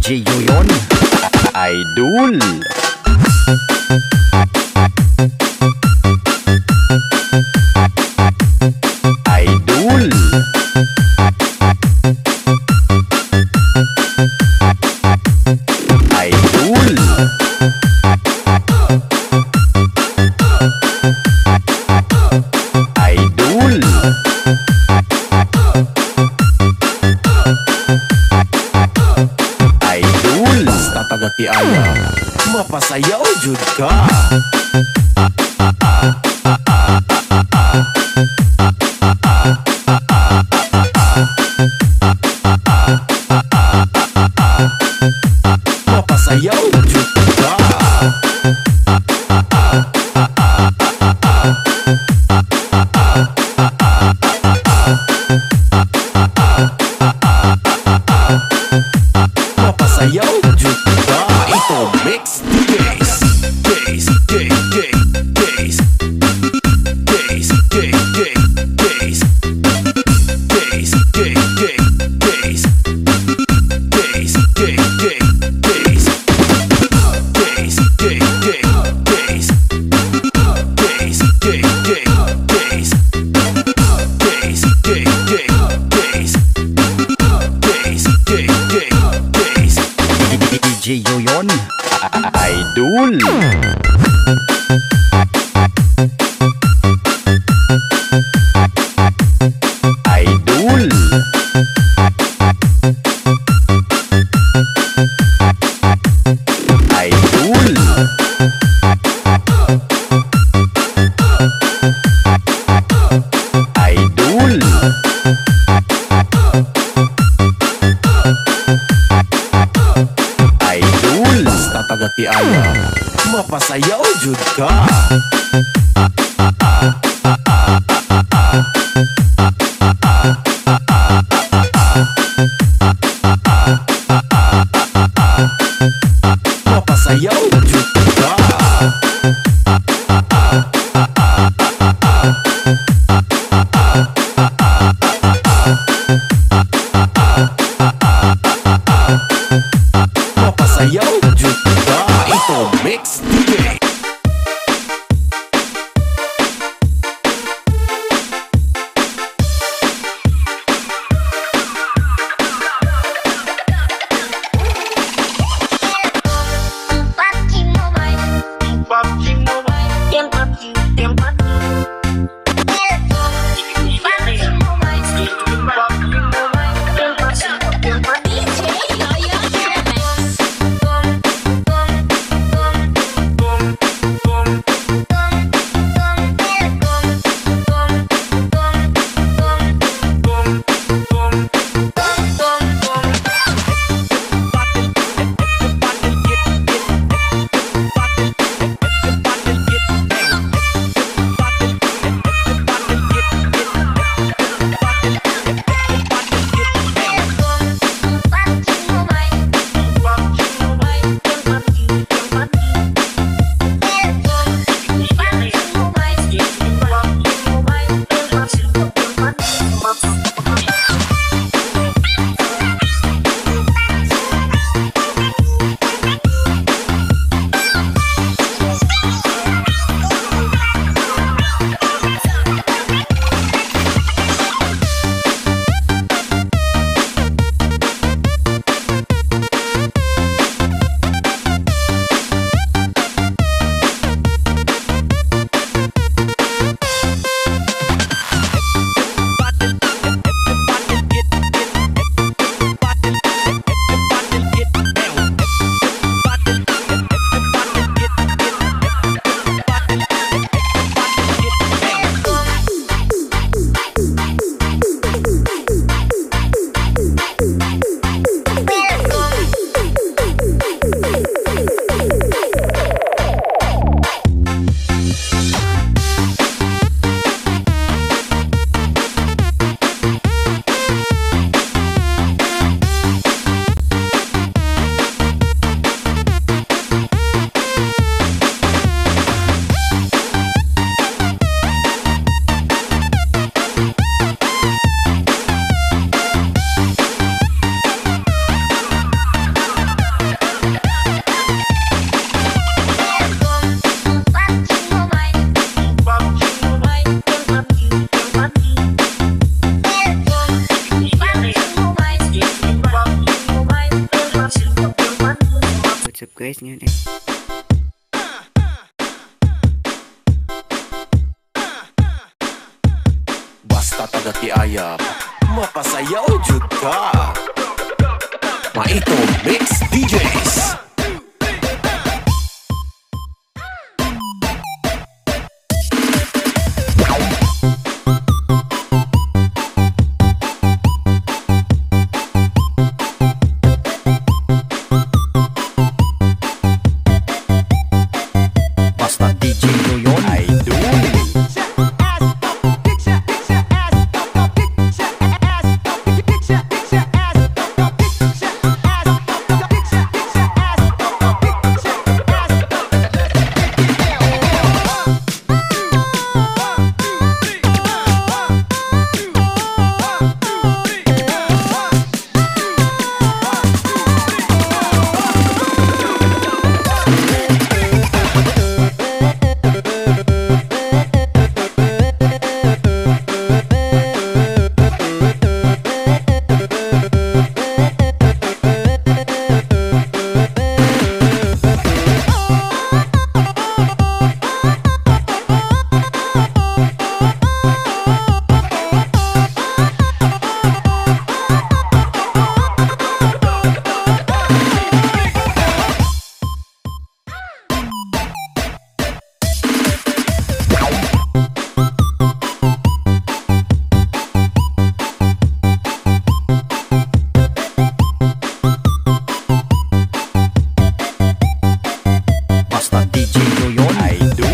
DJ Yoyon Idol. Idol. Idol. Idol. Idol. Basta taga-Tiaya, mapasayaw jud ka. Mapasayaw jud ka. Mapasayaw jud ka. Ito mix DJs. Days, day, day, days. Days, day, day, days. Days, day, day, days. Days, day, day, days. Days, day, day, days. Days, day, day, days. Days, day, day, days. Days, day, day, days. DJ Yoyon Idol. Idol. Idol. Idol. Idol. Basta taga-Tiaya, mapasayaw jud ka. Mapasayaw jud ka. Mapasayaw jud ka. Ito mix DJ. guys ngayon eh. Basta taga-tiayap, mapasayaw jud ka. Maito Mix DJs. Basta DJ Yoyon Idol. Basta DJ Yoyon Idol.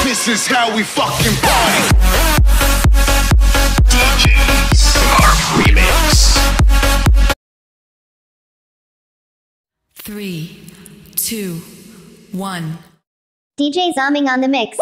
This is how we fucking party. DJs Remix. 3, 2, 1. DJ Zombing on the mix.